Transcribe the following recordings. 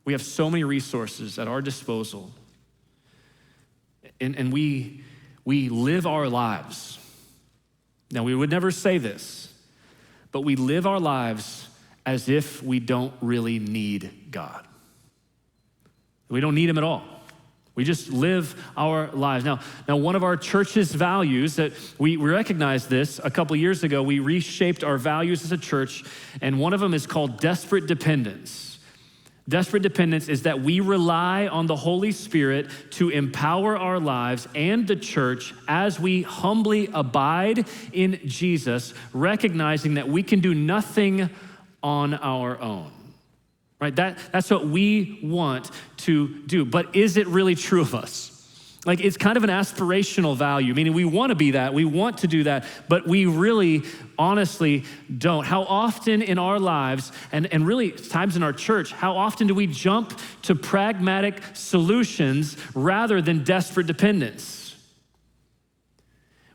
We have so many resources at our disposal. And we live our lives. Now, we would never say this, but we live our lives as if we don't really need God. We don't need him at all. We just live our lives. Now, one of our church's values that we recognized this a couple years ago, we reshaped our values as a church, and one of them is called desperate dependence. Desperate dependence is that we rely on the Holy Spirit to empower our lives and the church as we humbly abide in Jesus, recognizing that we can do nothing on our own. Right? That's what we want to do. But is it really true of us? Like, it's kind of an aspirational value, meaning we want to be that, we want to do that, but we really, honestly don't. How often in our lives, and really times in our church, how often do we jump to pragmatic solutions rather than desperate dependence?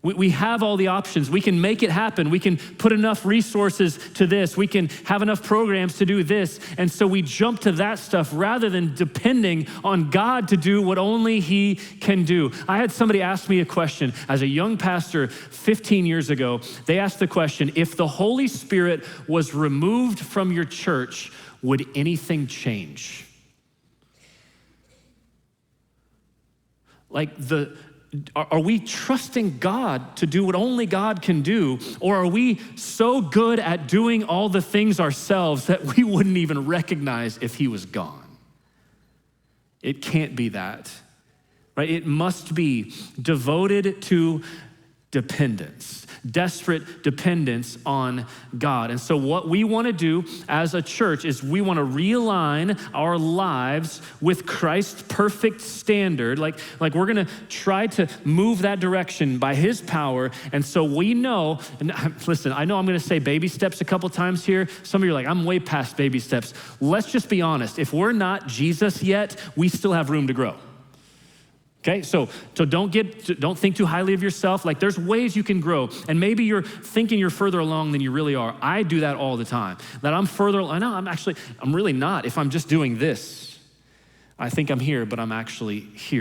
We have all the options. We can make it happen. We can put enough resources to this. We can have enough programs to do this. And so we jump to that stuff rather than depending on God to do what only he can do. I had somebody ask me a question as a young pastor 15 years ago. They asked the question, if the Holy Spirit was removed from your church, would anything change? Are we trusting God to do what only God can do? Or are we so good at doing all the things ourselves that we wouldn't even recognize if he was gone? It can't be that, right? It must be devoted to dependence, desperate dependence on God. And so what we want to do as a church is we want to realign our lives with Christ's perfect standard. Like we're going to try to move that direction by his power. And so we know, and listen, I know I'm going to say baby steps a couple times here. Some of you are like, I'm way past baby steps. Let's just be honest. If we're not Jesus yet, we still have room to grow. Okay, so don't think too highly of yourself. Like, there's ways you can grow, and maybe you're thinking you're further along than you really are. I do that all the time. That I'm further. I know I'm really not. If I'm just doing this, I think I'm here, but I'm actually here.